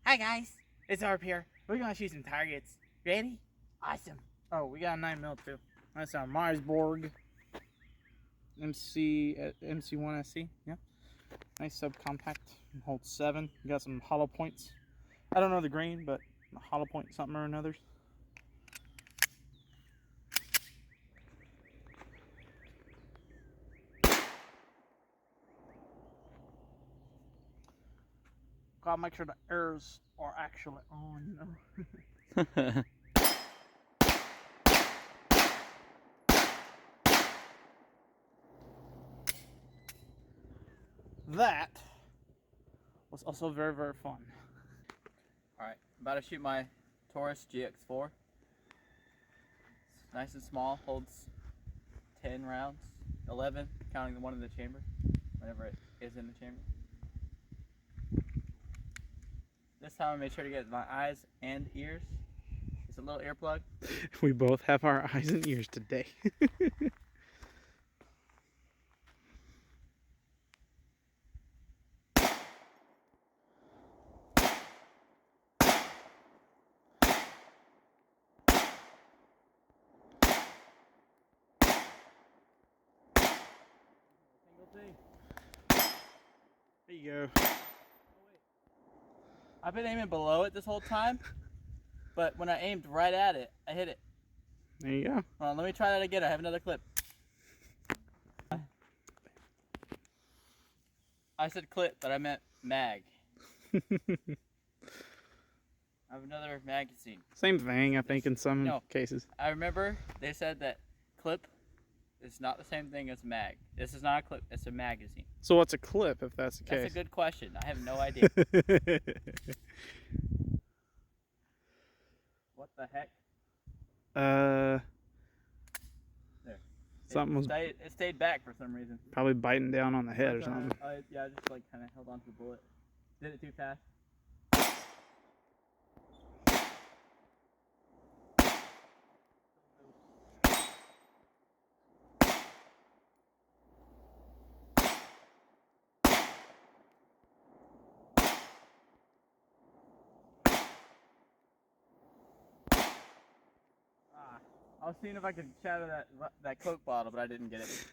Hi guys, it's Orb here. We're gonna shoot some targets. Ready? Awesome. Oh, we got a 9mm too. That's our Marsborg MC1 SC. Yeah, nice subcompact. Holds 7. We got some hollow points. I don't know the grain, but hollow point something or another. Gotta make sure the arrows are actually on, you know. That was also very, very fun. Alright, I'm about to shoot my Taurus GX4. It's nice and small, holds 10 rounds, 11 counting the one in the chamber, whenever it is in the chamber. This time I made sure to get my eyes and ears. It's a little earplug. We both have our eyes and ears today. There you go. I've been aiming below it this whole time, but when I aimed right at it, I hit it. There you go. Hold on, let me try that again. I have another clip. I said clip, but I meant mag. I have another magazine. Same thing, I think, in some cases. I remember they said that clip is not the same thing as mag. This is not a clip, it's a magazine. So what's a clip if that's the case? That's a good question. I have no idea. What the heck? There. Something it stayed back for some reason. Probably biting down on the head or something. Yeah, I just like kind of held on to the bullet. Did it too fast. I was seeing if I could shatter that Coke bottle, but I didn't get it.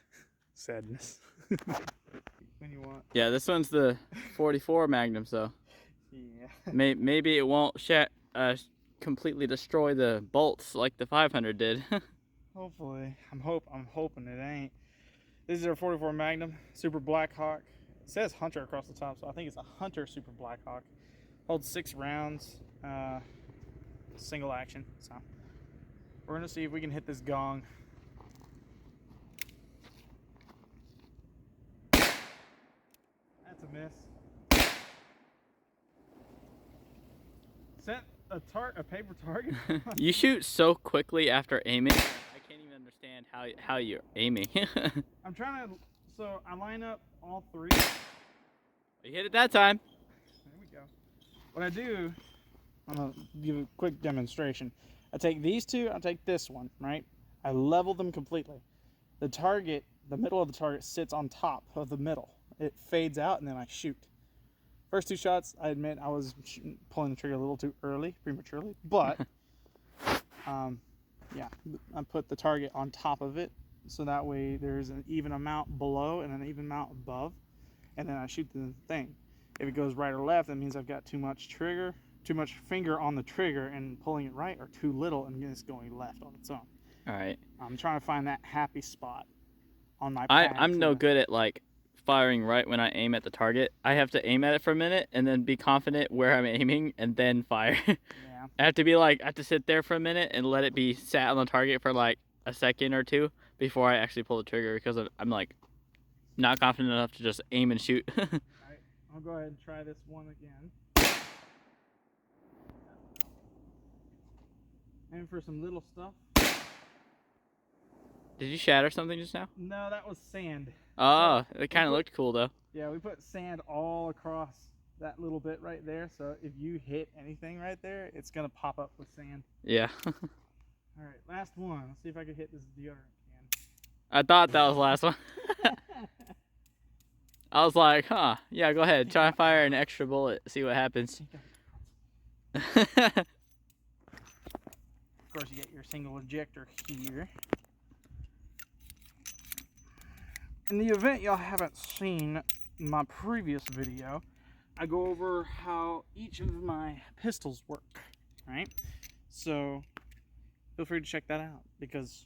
Sadness. When you want. Yeah, this one's the 44 Magnum, so yeah. Maybe it won't completely destroy the bolts like the 500 did. Hopefully, I'm hoping it ain't. This is our 44 Magnum Super Blackhawk. It says Hunter across the top, so I think it's a Hunter Super Blackhawk. Holds 6 rounds, single action. So we're gonna see if we can hit this gong. That's a miss. Sent a paper target. You shoot so quickly after aiming. I can't even understand how you're aiming. I'm trying to. So I line up all 3. You hit it that time. There we go. What I do, I'm gonna give a quick demonstration. I take these 2, I take this one, right? I level them completely. The target, the middle of the target sits on top of the middle. It fades out and then I shoot. First 2 shots, I admit I was pulling the trigger a little too early, prematurely, but yeah, I put the target on top of it so that way there's an even amount below and an even amount above, and then I shoot the thing. If it goes right or left, that means I've got too much finger on the trigger and pulling it right, or too little and it's going left on its own. All right. I'm trying to find that happy spot on my I'm no good at like firing right when I aim at the target. I have to aim at it for a minute and then be confident where I'm aiming and then fire. Yeah. I have to sit there for a minute and let it be sat on the target for like a second or 2 before I actually pull the trigger, because I'm like not confident enough to just aim and shoot. All right, I'll go ahead and try this one again. And for some little stuff. Did you shatter something just now? No, that was sand. Oh, it kind of looked cool though. Yeah, we put sand all across that little bit right there, so if you hit anything right there, it's gonna pop up with sand. Yeah. All right, last one. Let's see if I can hit this deodorant can. I thought that was the last one. I was like, huh, yeah, go ahead, try and fire an extra bullet, see what happens. Of course, you get your single ejector here. In the event y'all haven't seen my previous video, I go over how each of my pistols work, right? So feel free to check that out because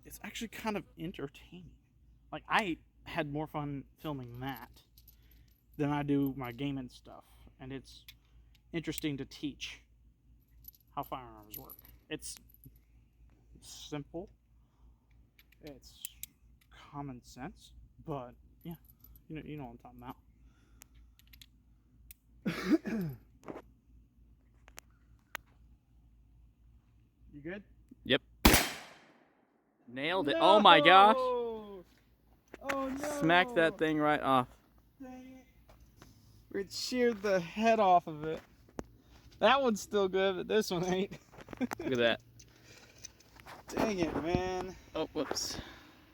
it's actually kind of entertaining. Like, I had more fun filming that than I do my gaming stuff, and it's interesting to teach how firearms work. It's simple, it's common sense, but yeah, you know what I'm talking about. You good? Yep. Nailed it. Oh my gosh. Oh no. Smacked that thing right off. Dang it. It sheared the head off of it. That one's still good, but this one ain't. Look at that. Dang it, man. Oh, whoops.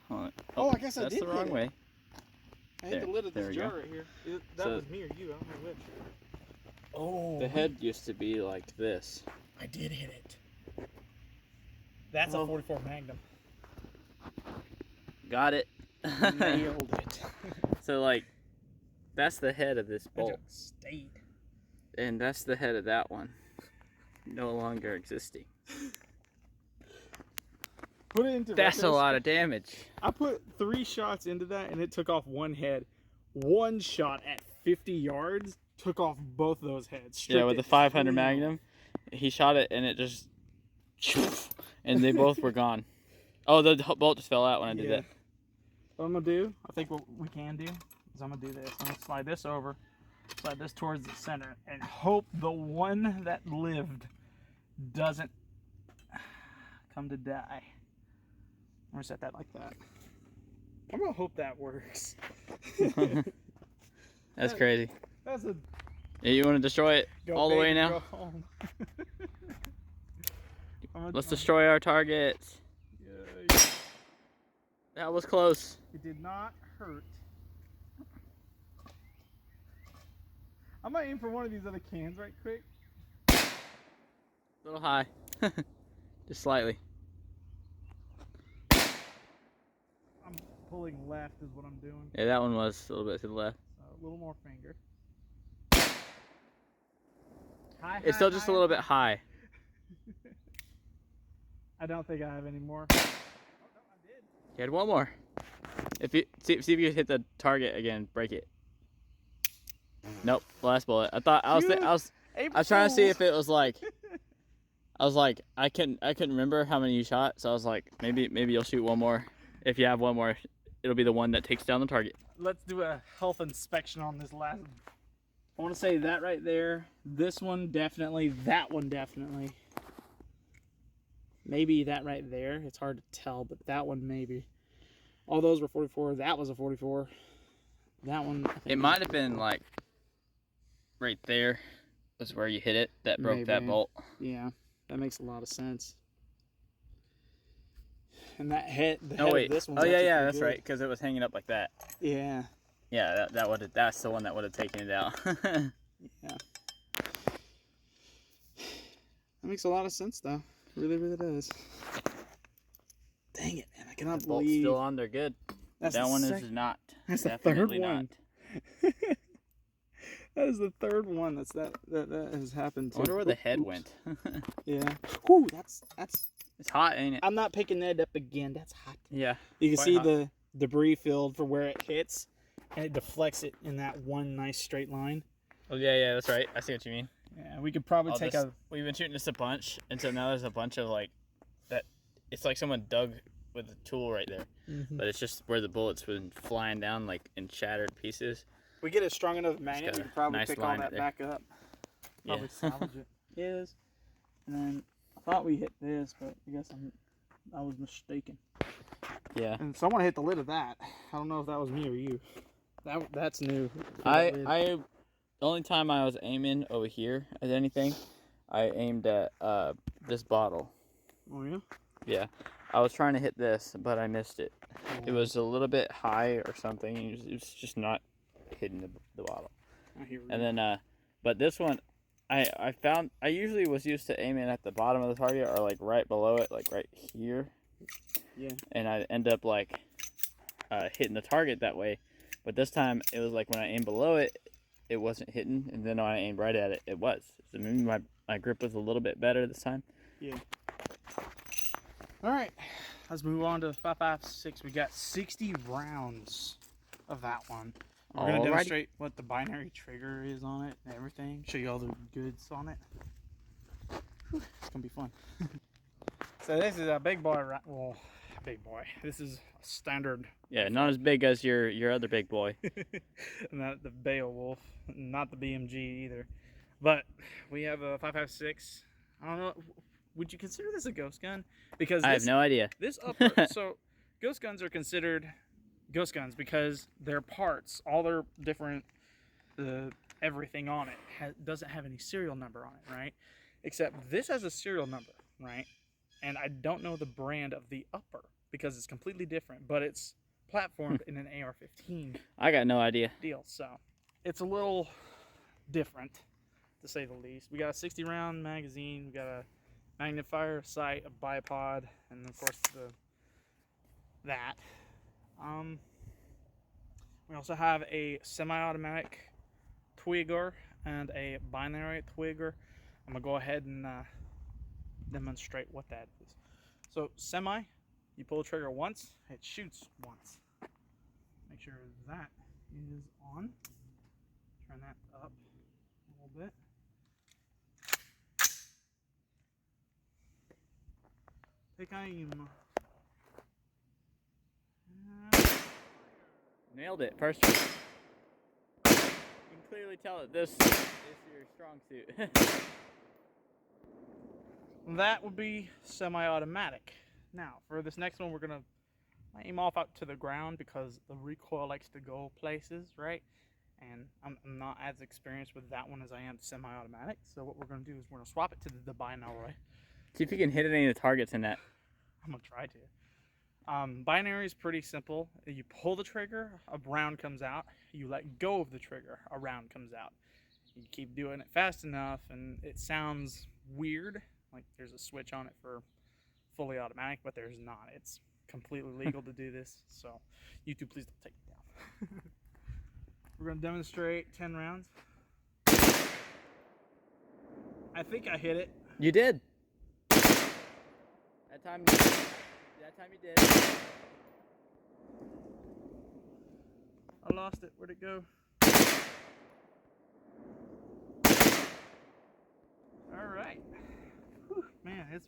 Hold on. Oh, I guess I that's did the wrong hit it. way. I hit the lid of there this we jar go. right here. That So- was me or you, I don't know which. Oh. The head used to be like this. I did hit it. That's a 44 Magnum. Got it. Nailed it. So like, that's the head of this bolt, Stayed. and that's the head of that one. No longer existing. Put it into That's a lot of damage. I put 3 shots into that and it took off one head. One shot at 50 yards took off both those heads. Yeah, with the Stripped it 500 clean Magnum, he shot it and it just, and they both were gone. Oh, the bolt just fell out when I did that. What I'm gonna do, I think what we can do is I'm gonna do this. I'm gonna slide this over, slide this towards the center, and hope the one that lived doesn't come to die. I'm gonna set that like that. I'm gonna hope that works. That's crazy. That's a Yeah, you want to destroy it go all the big way or now? go home. Let's destroy our targets. Yeah, That was close. it did not hurt. I'm gonna aim for one of these other cans right quick. A little high. Just slightly. I'm pulling left is what I'm doing. Yeah, that one was a little bit to the left. So a little more finger. High, It's still just a little bit high. I don't think I have any more. Oh, no, I did. You had one more. If you see if you hit the target again, break it. Nope, last bullet. I thought I was trying to see if it was like. I was like I couldn't remember how many you shot, so I was like maybe you'll shoot one more. If you have one more, it'll be the one that takes down the target. Let's do a health inspection on this last one. I want to say that right there. This one definitely. That one definitely. Maybe that right there. It's hard to tell, but that one maybe. All those were 44. That was a 44. That one. I think It might have been like right there was where you hit it that broke that Maybe. bolt. Yeah, that makes a lot of sense. And that head. The Oh head wait. Of this one's Oh yeah, actually yeah, pretty that's good. right, because it was hanging up like that. Yeah. Yeah, that's the one that would have taken it out. Yeah. That makes a lot of sense, though. It really, really does. Dang it, man! I cannot The bolt's believe still on there, good. that's That the one sec- is not. That's the third Definitely one. not. That is the third one that has happened to. I wonder where the head Oops. went. Yeah. Whew, that's. It's hot, ain't it? I'm not picking that up again. That's hot. Yeah. You can Quite see hot. the debris field for where it hits, and it deflects it in that one nice straight line. Oh yeah, that's right. I see what you mean. Yeah, we could probably take a. We've been shooting this a bunch, and so now there's a bunch of like that. It's like someone dug with a tool right there, but it's just where the bullets been flying down like in shattered pieces. We get a strong enough magnet, got we a could probably nice pick all line that right back up. Yeah. Probably salvage it. Yes. And then I thought we hit this, but I guess I was mistaken. Yeah. And someone hit the lid of that. I don't know if that was me or you. That's new. The only time I was aiming over here at anything, I aimed at this bottle. Oh yeah. Yeah. I was trying to hit this, but I missed it. It was a little bit high or something. It was just not hitting the bottle. I hear And then, but this one, I found I usually was used to aiming at the bottom of the target or like right below it, like right here. Yeah. And I end up like hitting the target that way. But this time it was like when I aimed below it, it wasn't hitting, and then when I aimed right at it, it was. So maybe my grip was a little bit better this time. Yeah. All right, let's move on to 5.56. We got 60 rounds of that one. We're gonna demonstrate what the binary trigger is on it and everything. Show you all the goods on it. Whew, it's gonna be fun. So this is a big boy. Well, big boy. This is a standard. Yeah, not as big as your other big boy. Not the Beowulf, not the BMG either. But we have a 5.56. I don't know. Would you consider this a ghost gun? Because I have no idea. This upper, so ghost guns are considered ghost guns because their parts, all their different, everything on it doesn't have any serial number on it, right? Except this has a serial number, right? And I don't know the brand of the upper because it's completely different, but it's platformed in an AR-15. I got no idea. Deal, so it's a little different, to say the least. We got a 60 round magazine. We got a magnifier, sight, a bipod, and of course that. We also have a semi-automatic twigger and a binary twigger. I'm gonna go ahead and demonstrate what that is. So semi, you pull the trigger once, it shoots once. Make sure that is on. Turn that up a little bit. Take aim. Nailed it. First. You can clearly tell that this is your strong suit. That would be semi-automatic. Now, for this next one, we're gonna aim off out to the ground because the recoil likes to go places, right? And I'm not as experienced with that one as I am semi-automatic. So what we're gonna do is we're gonna swap it to the binary. See if you can hit any of the targets in that. I'm gonna try to. Binary is pretty simple. You pull the trigger, a round comes out. You let go of the trigger, a round comes out. You keep doing it fast enough, and it sounds weird, like there's a switch on it for fully automatic, but there's not. It's completely legal to do this. So, YouTube, please don't take it down. We're gonna demonstrate 10 rounds. I think I hit it. You did. That time you did. I lost it. Where'd it go? All right. Whew, man, it's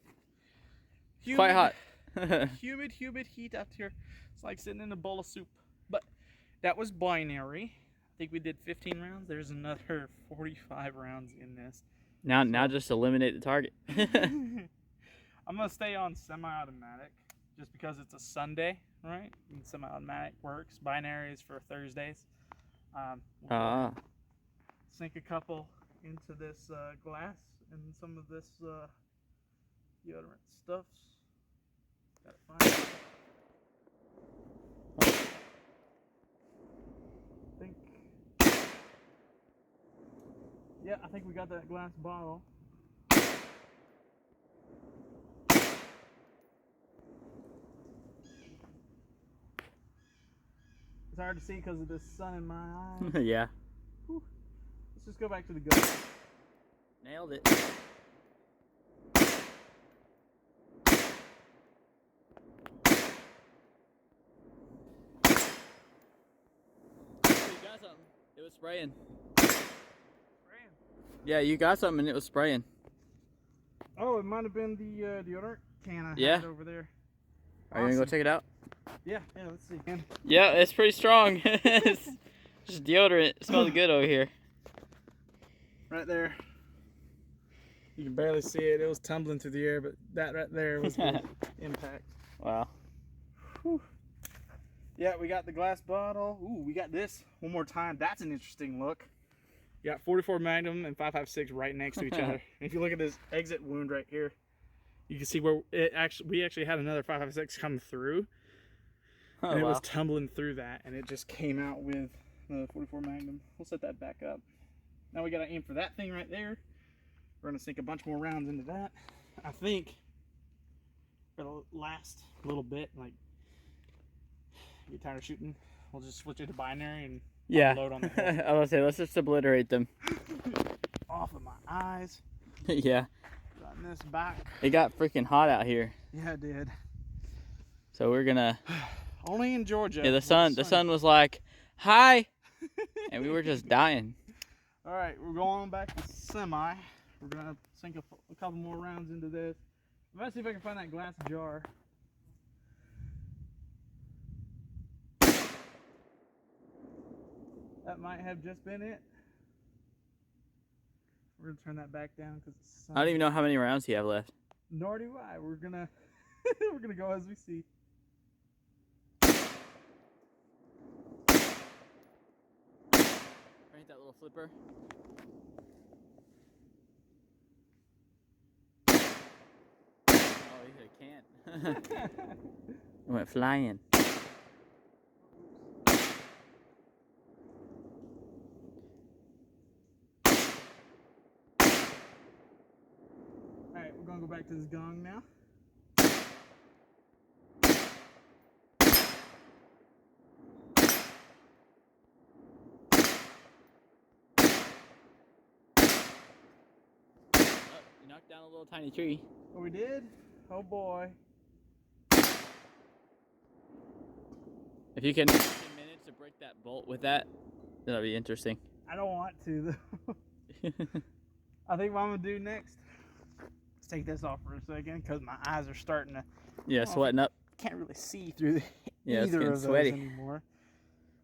humid, Quite hot. humid heat out here. It's like sitting in a bowl of soup. But that was binary. I think we did 15 rounds. There's another 45 rounds in this. Now just eliminate the target. I'm gonna stay on semi-automatic just because it's a Sunday, right? And semi-automatic works. Binary is for Thursdays. We'll sink a couple into this glass and some of this deodorant stuffs. Gotta find it. I think we got that glass bottle. It's hard to see because of this sun in my eyes. Yeah. Whew. Let's just go back to the gun. Nailed it. You got something. It was spraying. Yeah, you got something and it was spraying. Oh, it might have been the deodorant can I had over there. Are you gonna go check it out? Yeah, let's see. Yeah, it's pretty strong. It's just deodorant. It smells good over here. Right there. You can barely see it. It was tumbling through the air, but that right there was the impact. Wow. Whew. Yeah, we got the glass bottle. Ooh, we got this one more time. That's an interesting look. You got 44 Magnum and 5.56 right next to each other. And if you look at this exit wound right here, you can see where we actually had another 5.56 come through. Oh, and it was tumbling through that, and it just came out with the 44 Magnum. We'll set that back up. Now we got to aim for that thing right there. We're gonna sink a bunch more rounds into that. I think it'll last a little bit. Like, get tired of shooting, we'll just switch it to binary and load on the head. I was gonna say, let's just obliterate them. Off of my eyes. Yeah. Run this back. It got freaking hot out here. Yeah, it did. So we're gonna. Only in Georgia. Yeah, the sun was like, hi, and we were just dying. All right, we're going back to semi. We're gonna sink a couple more rounds into this. I'm gonna see if I can find that glass jar. That might have just been it. We're gonna turn that back down because it's sun. I don't even know how many rounds you have left. Nor do I. We're gonna we're gonna go as we see. Right, that little flipper. Oh, you hit a can. It went flying. Alright, we're gonna go back to this gong now. Knocked down a little tiny tree. Oh, we did? Oh boy. If you can manage to break that bolt with that, that'll be interesting. I don't want to though. I think what I'm gonna do next, let's take this off for a second because my eyes are starting to. Yeah, sweating up. Can't really see through the, yeah, either of those sweaty anymore.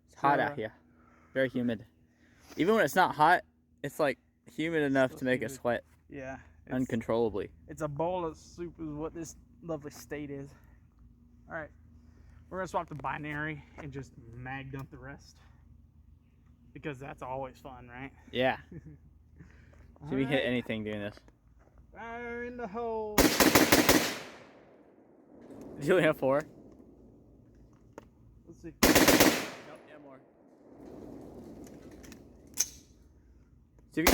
It's hot out here. Very humid. Even when it's not hot, it's like humid enough to make us sweat. Yeah. Uncontrollably. It's a bowl of soup is what this lovely state is. All right, we're gonna swap to binary and just mag dump the rest because that's always fun, right? Yeah. Should we hit anything doing this? Fire in the hole. Do you only have 4? Let's see. Nope, yeah, more. See if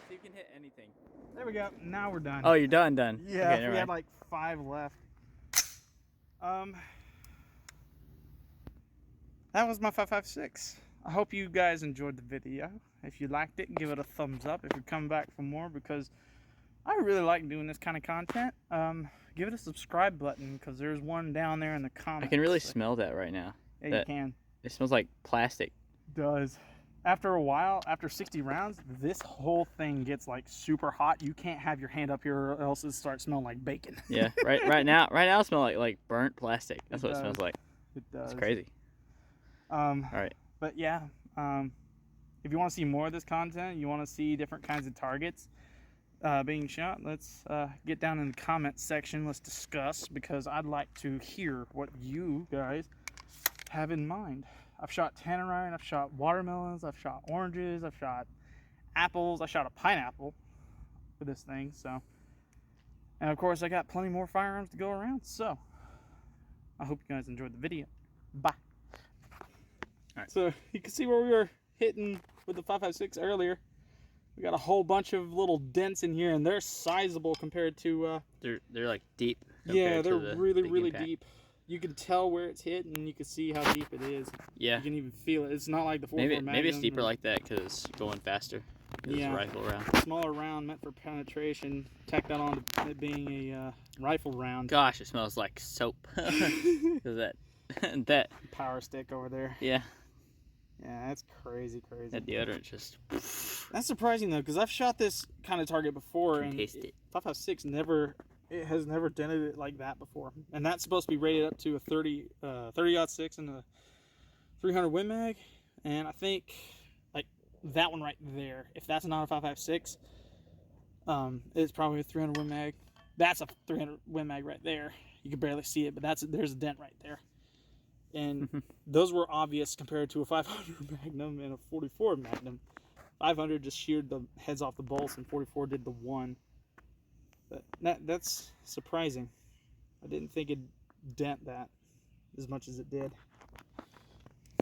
you can hit anything. There we go. Now we're done. Oh, you're done. Yeah, okay, we had like 5 left. That was my 5.56. I hope you guys enjoyed the video. If you liked it, give it a thumbs up. If you're coming back for more, because I really like doing this kind of content. Give it a subscribe button because there's one down there in the comments. I can really smell that right now. Yeah, you can. It smells like plastic. It does. After a while, after 60 rounds, this whole thing gets like super hot. You can't have your hand up here or else it starts smelling like bacon. Yeah, right now it smells like burnt plastic. That's what it smells like. It does. It's crazy. All right. But yeah, if you want to see more of this content, you want to see different kinds of targets being shot, let's get down in the comments section. Let's discuss, because I'd like to hear what you guys have in mind. I've shot tannerite, I've shot watermelons, I've shot oranges, I've shot apples, I shot a pineapple for this thing, so. And of course I got plenty more firearms to go around, so I hope you guys enjoyed the video. Bye. Alright, so you can see where we were hitting with the 5.56 earlier. We got a whole bunch of little dents in here, and they're sizable compared to they're like deep. Yeah, they're really deep. You can tell where it's hit, and you can see how deep it is. Yeah. You can even feel it. It's not like the 4.4 Magnum. Maybe it's deeper like that because it's going faster. Yeah. It's a rifle round. Smaller round meant for penetration. Tack that on to it being a rifle round. Gosh, it smells like soap. Because that power stick over there. Yeah. Yeah, that's crazy. That deodorant just. That's surprising though, because I've shot this kind of target before, and taste it. 5.56 has never dented it like that before, and that's supposed to be rated up to a 30-06 and a 300 Win Mag, and I think like that one right there, if that's not a 5.56, it's probably a 300 Win Mag. That's a 300 Win Mag right there. You can barely see it, but there's a dent right there. And those were obvious compared to a 500 Magnum and a 44 Magnum. 500 just sheared the heads off the bolts, and 44 did the one. But that's surprising. I didn't think it'd dent that as much as it did.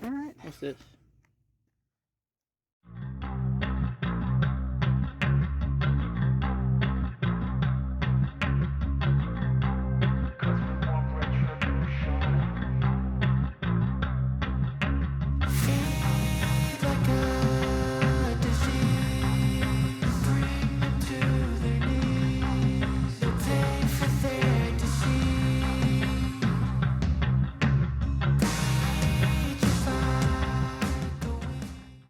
All right. What's this?